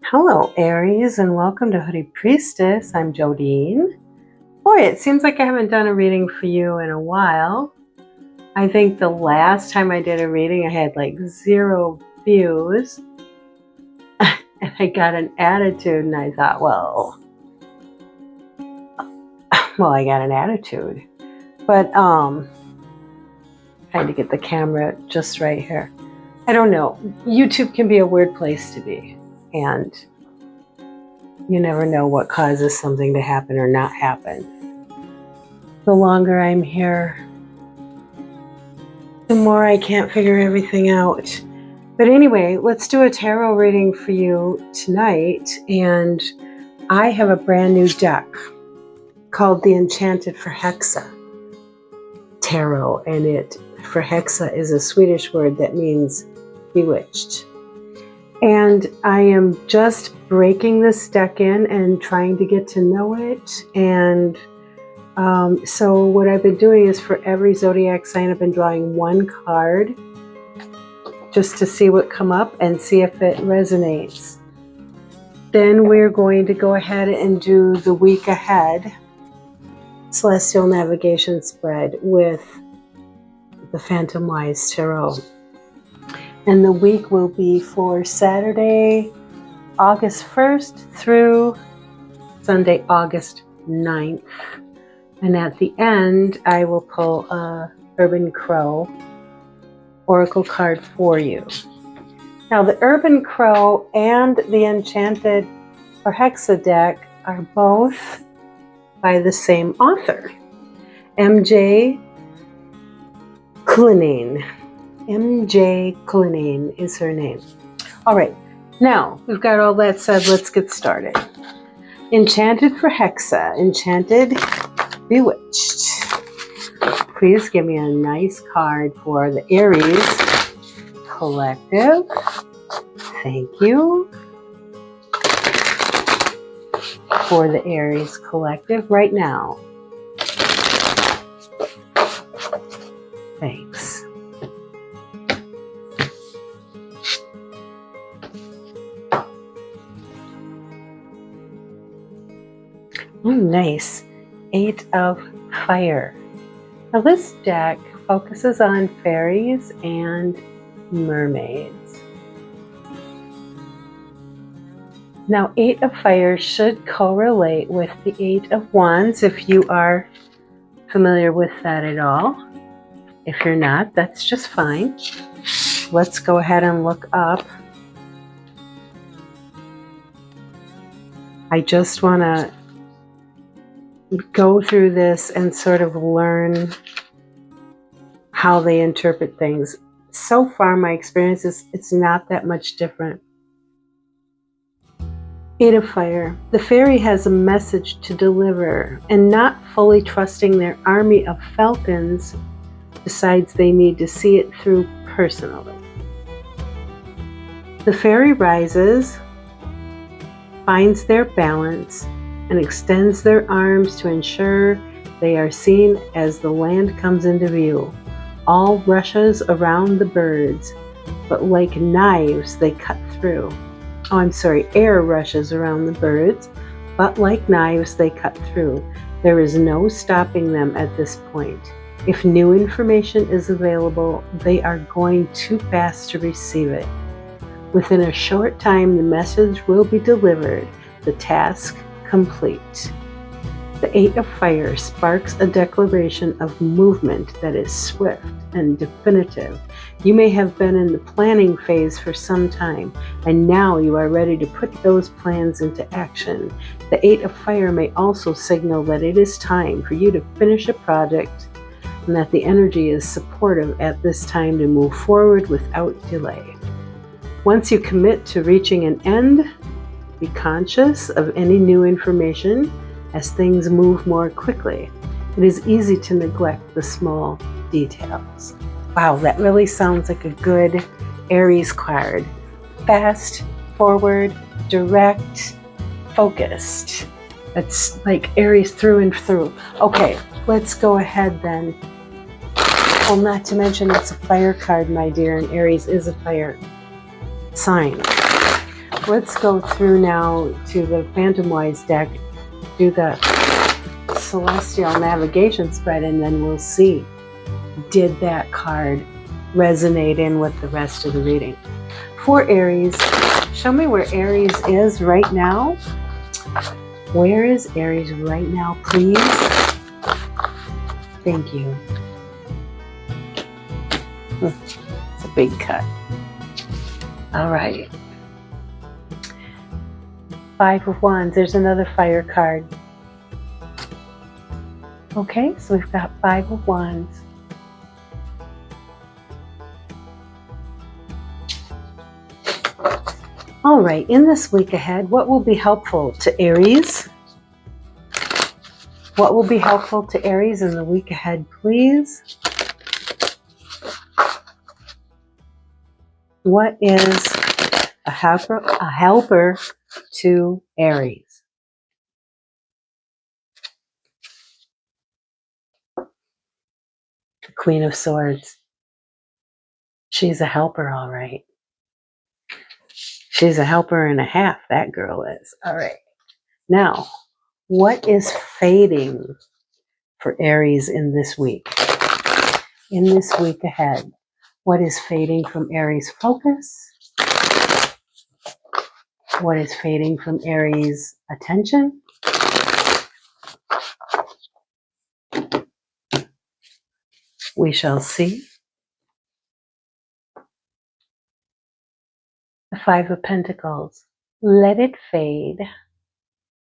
Hello, Aries, and welcome to Hooded Priestess. I'm Jodine. Boy, it seems like I haven't done a reading for you in a while. I think the last time I did a reading, I had like 0 views. And I got an attitude, and I thought, well, I got an attitude. But I had to get the camera just right here. I don't know. YouTube can be a weird place to be. And you never know what causes something to happen or not happen. The longer I'm here, the more I can't figure everything out. But anyway, let's do a tarot reading for you tonight. And I have a brand new deck called the Enchanted Forhaxa Tarot. And Forhaxa is a Swedish word that means bewitched. And I am just breaking this deck in and trying to get to know it. And so what I've been doing is for every zodiac sign, I've been drawing 1 card just to see what come up and see if it resonates. Then we're going to go ahead and do the week ahead celestial navigation spread with the Phantomwise Tarot. And the week will be for Saturday, August 1st through Sunday, August 9th. And at the end, I will pull a Urban Crow Oracle card for you. Now, the Urban Crow and the Enchanted Forhaxa deck are both by the same author, MJ Cullinane. MJ Cullinane is her name. All right, now we've got all that said, let's get started. Enchanted Forhaxa, Enchanted, Bewitched. Please give me a nice card for the Aries Collective. Thank you. For the Aries Collective right now. Thanks. Oh, nice. 8 of Fire. Now this deck focuses on fairies and mermaids. Now 8 of Fire should correlate with the 8 of Wands if you are familiar with that at all. If you're not, that's just fine. Let's go ahead and look up. I just want to go through this and sort of learn how they interpret things. So far, my experience is it's not that much different. 8 of Fire. The fairy has a message to deliver, and not fully trusting their army of falcons, decides they need to see it through personally. The fairy rises, finds their balance, and extends their arms to ensure they are seen as the land comes into view. All rushes around the birds, but like knives they cut through. Oh, I'm sorry, air rushes around the birds, but like knives they cut through. There is no stopping them at this point. If new information is available, they are going too fast to receive it. Within a short time, the message will be delivered, the task complete. The 8 of Fire sparks a declaration of movement that is swift and definitive. You may have been in the planning phase for some time, and now you are ready to put those plans into action. The 8 of Fire may also signal that it is time for you to finish a project, and that the energy is supportive at this time to move forward without delay. Once you commit to reaching an end, be conscious of any new information as things move more quickly. It is easy to neglect the small details. Wow, that really sounds like a good Aries card. Fast, forward, direct, focused. That's like Aries through and through. Okay, let's go ahead then. Well, not to mention it's a fire card, my dear, and Aries is a fire sign. Let's go through now to the Phantomwise deck, do the Celestial Navigation spread, and then we'll see, did that card resonate in with the rest of the reading. For Aries, show me where Aries is right now. Where is Aries right now, please? Thank you. It's a big cut. All right. Five of Wands. There's another fire card. Okay, so we've got Five of Wands. All right, in this week ahead, what will be helpful to Aries? What will be helpful to Aries in the week ahead, please? What is a helper to Aries? The Queen of Swords. She's a helper, all right. She's a helper and a half, that girl is. All right. Now, what is fading for Aries in this week? In this week ahead, what is fading from Aries' focus? What is fading from Aries' attention? We shall see. The Five of Pentacles. Let it fade.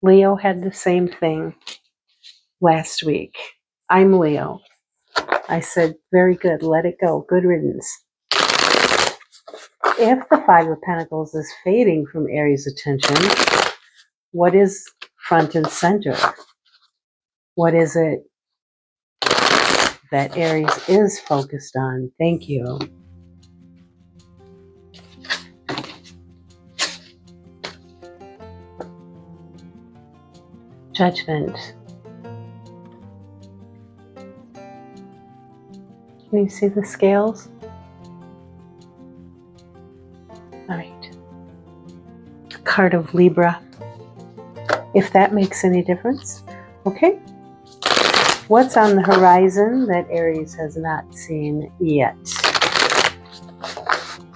Leo had the same thing last week. I'm Leo. I said, very good, let it go. Good riddance. If the Five of Pentacles is fading from Aries' attention, what is front and center? What is it that Aries is focused on? Thank you. Judgment. Can you see the scales? All right. Card of Libra. If that makes any difference. Okay. What's on the horizon that Aries has not seen yet?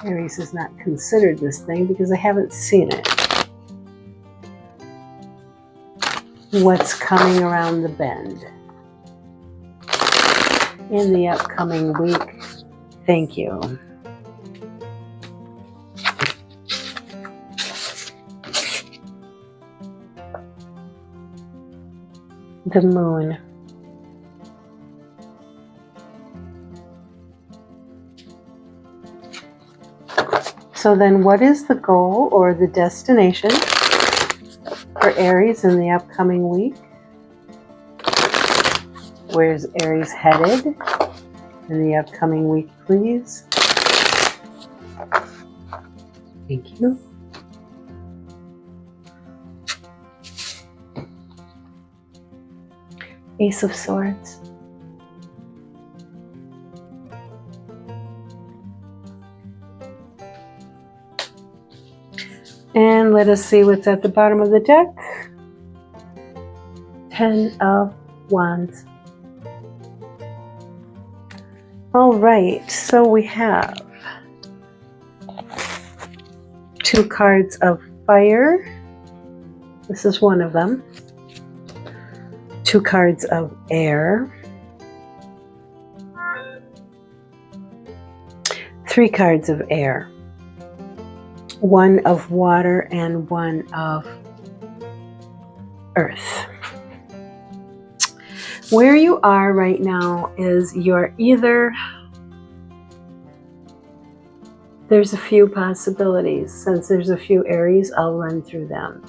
Aries has not considered this thing because they haven't seen it. What's coming around the bend in the upcoming week? Thank you. The Moon. So then what is the goal or the destination for Aries in the upcoming week? Where's Aries headed in the upcoming week, please? Thank you. Ace of Swords. And let us see what's at the bottom of the deck. Ten of Wands. All right, so we have two cards of fire. This is one of them. Two cards of air. Three cards of air. One of water and one of earth. Where you are right now is you're either, there's a few possibilities. Since there's a few Aries, I'll run through them.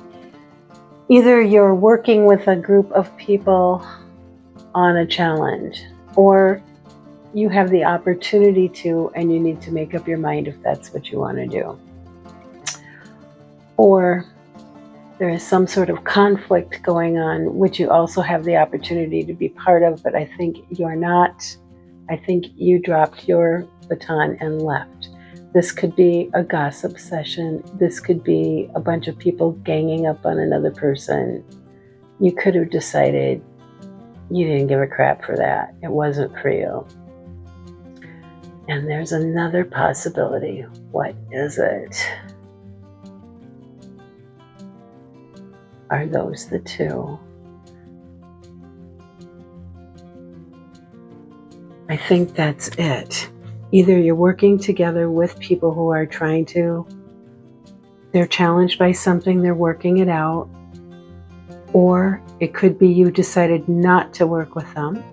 Either you're working with a group of people on a challenge, or you have the opportunity to, and you need to make up your mind if that's what you want to do. Or there is some sort of conflict going on, which you also have the opportunity to be part of, but I think you're not. I think you dropped your baton and left. This could be a gossip session. This could be a bunch of people ganging up on another person. You could have decided you didn't give a crap for that. It wasn't for you. And there's another possibility. What is it? Are those the two? I think that's it. Either you're working together with people who are they're challenged by something, they're working it out, or it could be you decided not to work with them.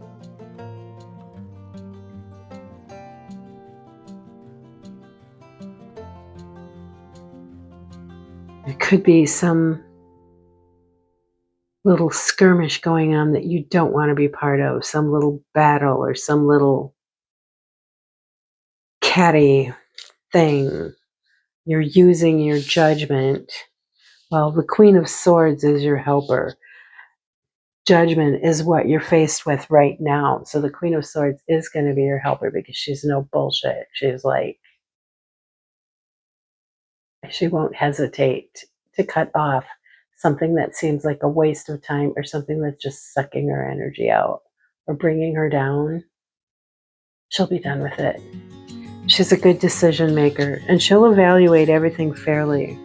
It could be some little skirmish going on that you don't want to be part of, some little battle or some little catty thing. You're using your judgment. Well, the Queen of Swords is your helper. Judgment is what you're faced with right now. So the Queen of Swords is going to be your helper because she's no bullshit. She's like, she won't hesitate to cut off something that seems like a waste of time or something that's just sucking her energy out or bringing her down. She'll be done with it. She's a good decision maker and she'll evaluate everything fairly.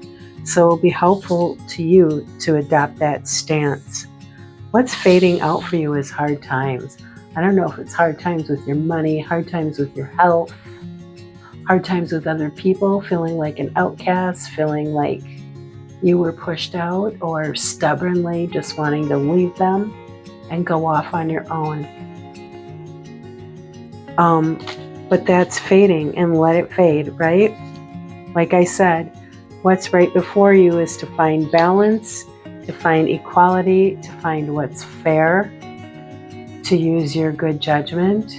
So it'll be helpful to you to adopt that stance. What's fading out for you is hard times. I don't know if it's hard times with your money, hard times with your health, hard times with other people, feeling like an outcast, feeling like you were pushed out, or stubbornly just wanting to leave them and go off on your own. But that's fading, and let it fade, right? Like I said, what's right before you is to find balance, to find equality, to find what's fair, to use your good judgment,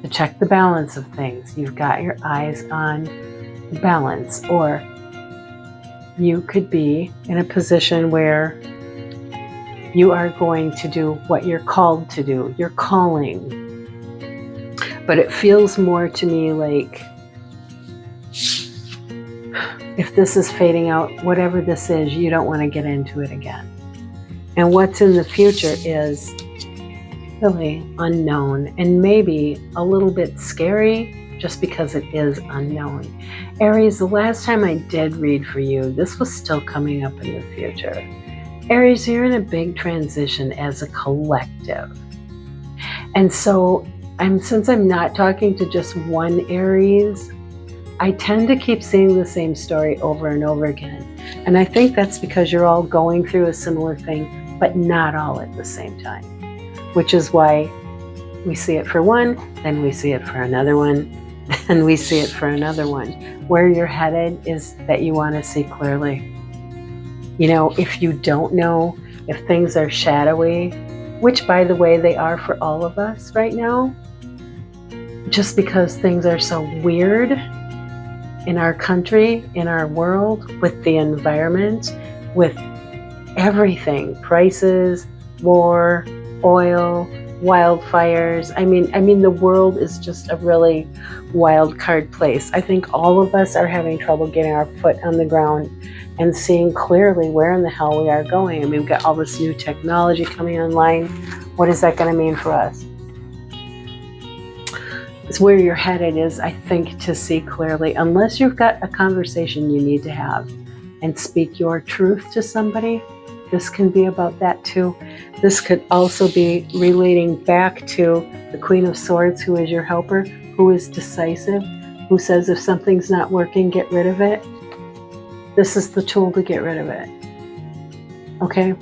to check the balance of things. You've got your eyes on balance, or you could be in a position where you are going to do what you're called to do, your calling. But it feels more to me like if this is fading out, whatever this is, you don't want to get into it again. And what's in the future is really unknown and maybe a little bit scary just because it is unknown. Aries, the last time I did read for you, this was still coming up in the future. Aries, you're in a big transition as a collective. And so since I'm not talking to just one Aries, I tend to keep seeing the same story over and over again. And I think that's because you're all going through a similar thing, but not all at the same time, which is why we see it for one, then we see it for another one, and we see it for another one. Where you're headed is that you want to see clearly. You know, if you don't know, if things are shadowy, which by the way, they are for all of us right now, just because things are so weird in our country, in our world, with the environment, with everything, prices, war, oil, wildfires. I mean, the world is just a really wild card place. I think all of us are having trouble getting our foot on the ground and seeing clearly where in the hell we are going. I mean, we've got all this new technology coming online. What is that going to mean for us? It's where you're headed is, I think, to see clearly, unless you've got a conversation you need to have and speak your truth to somebody. This can be about that too. This could also be relating back to the Queen of Swords, who is your helper, who is decisive, who says if something's not working, get rid of it. This is the tool to get rid of it. Okay?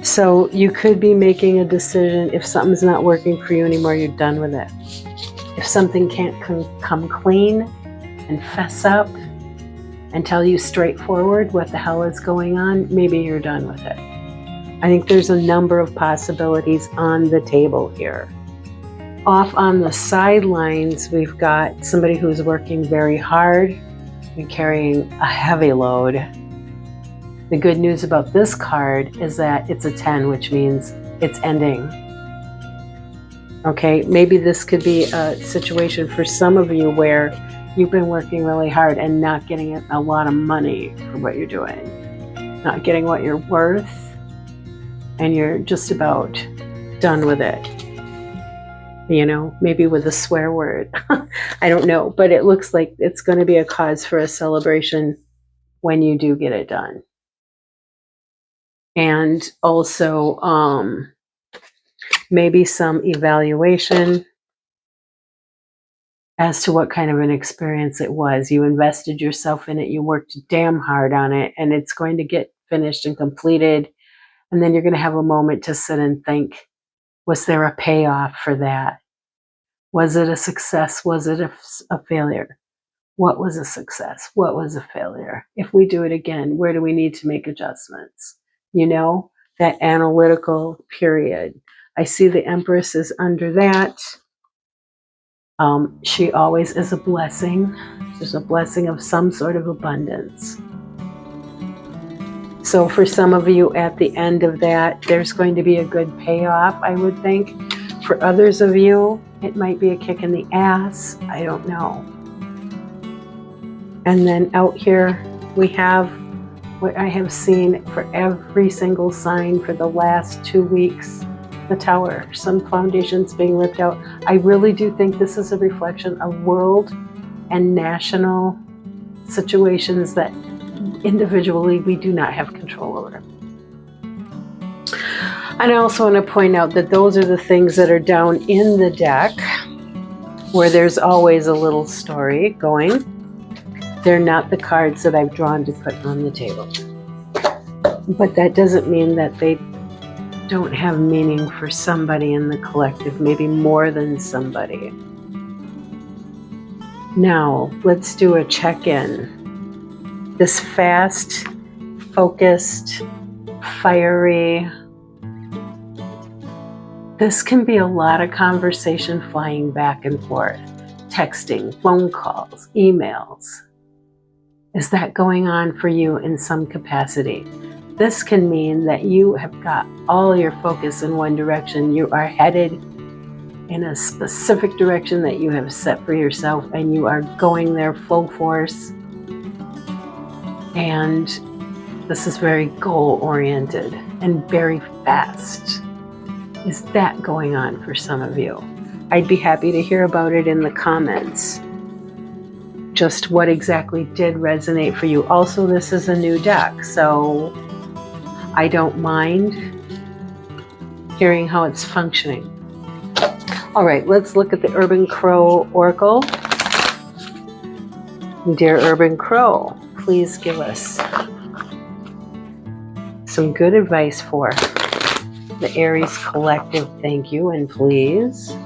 So you could be making a decision. If something's not working for you anymore, you're done with it. If something can't come clean and fess up and tell you straightforward what the hell is going on, maybe you're done with it. I think there's a number of possibilities on the table here. Off on the sidelines, we've got somebody who's working very hard and carrying a heavy load. The good news about this card is that it's a 10, which means it's ending. Okay, maybe this could be a situation for some of you where You've been working really hard and not getting a lot of money for what you're doing, not getting what you're worth, and you're just about done with it. You know, maybe with a swear word. I don't know, but it looks like it's going to be a cause for a celebration when you do get it done. And also maybe some evaluation as to what kind of an experience it was. You invested yourself in it, you worked damn hard on it, and it's going to get finished and completed. And then you're going to have a moment to sit and think, was there a payoff for that? Was it a success? Was it a failure? What was a success? What was a failure? If we do it again, where do we need to make adjustments? You know, that analytical period. I see the Empress is under that. She always is a blessing. There's a blessing of some sort of abundance. So for some of you at the end of that, there's going to be a good payoff, I would think. For others of you, it might be a kick in the ass. I don't know. And then out here, we have what I have seen for every single sign for the last 2 weeks. The Tower, some foundations being ripped out. I really do think this is a reflection of world and national situations that individually we do not have control over. And I also want to point out that those are the things that are down in the deck, where there's always a little story going. They're not the cards that I've drawn to put on the table. But that doesn't mean that they don't have meaning for somebody in the collective, maybe more than somebody. Now, let's do a check-in. This fast, focused, fiery, this can be a lot of conversation flying back and forth, texting, phone calls, emails. Is that going on for you in some capacity? This can mean that you have got all your focus in one direction. You are headed in a specific direction that you have set for yourself, and you are going there full force. And this is very goal-oriented and very fast. Is that going on for some of you? I'd be happy to hear about it in the comments. Just what exactly did resonate for you. Also, this is a new deck, so I don't mind hearing how it's functioning. All right, let's look at the Urban Crow Oracle. Dear Urban Crow, please give us some good advice for the Aries collective. Thank you, and please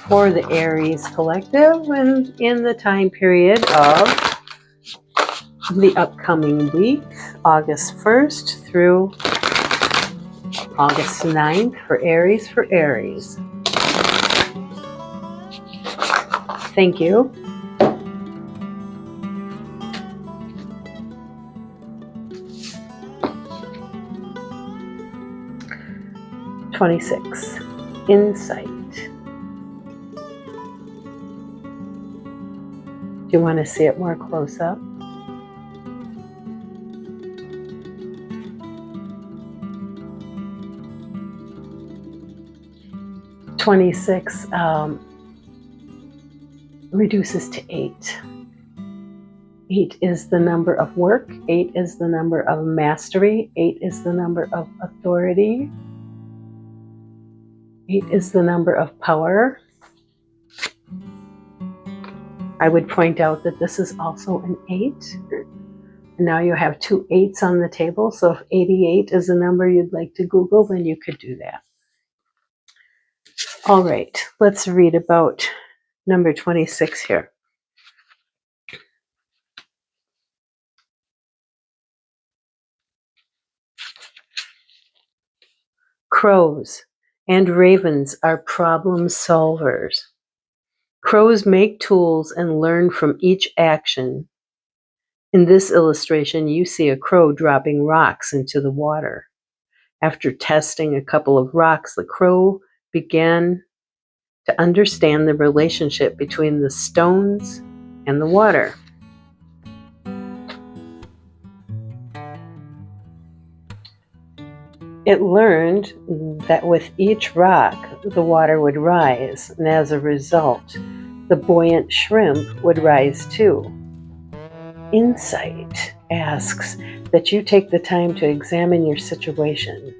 for the Aries collective and in the time period of the upcoming week, August 1st through August 9th for Aries, Thank you. '26, Insight. Do you want to see it more close up? '26 reduces to 8. 8 is the number of work. 8 is the number of mastery. 8 is the number of authority. 8 is the number of power. I would point out that this is also an 8. Now you have 2 8s on the table, so if 88 is a number you'd like to Google, then you could do that. All right, let's read about number 26 here. Crows and ravens are problem solvers. Crows make tools and learn from each action. In this illustration, you see a crow dropping rocks into the water. After testing a couple of rocks, the crow began to understand the relationship between the stones and the water. It learned that with each rock, the water would rise, and as a result, the buoyant shrimp would rise too. Insight asks that you take the time to examine your situation.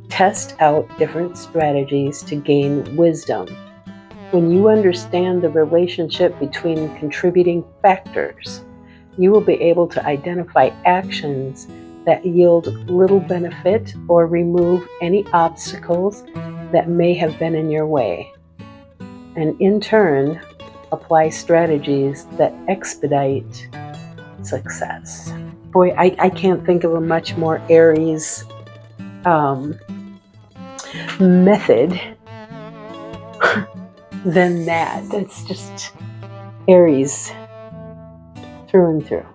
Test out different strategies to gain wisdom. When you understand the relationship between contributing factors, you will be able to identify actions that yield little benefit or remove any obstacles that may have been in your way, and in turn, apply strategies that expedite success. Boy, I can't think of a much more Aries method than that. It's just Aries through and through.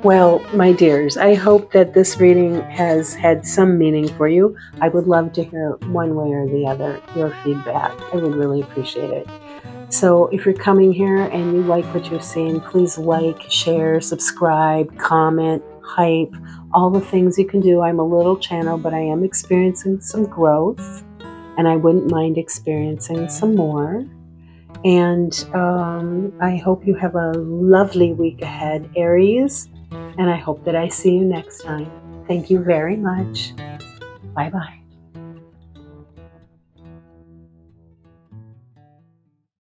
Well, my dears, I hope that this reading has had some meaning for you. I would love to hear one way or the other your feedback. I would really appreciate it. So if you're coming here and you like what you're seeing, please like, share, subscribe, comment, hype, all the things you can do. I'm a little channel, but I am experiencing some growth, and I wouldn't mind experiencing some more. And I hope you have a lovely week ahead, Aries, and I hope that I see you next time. Thank you very much. Bye-bye.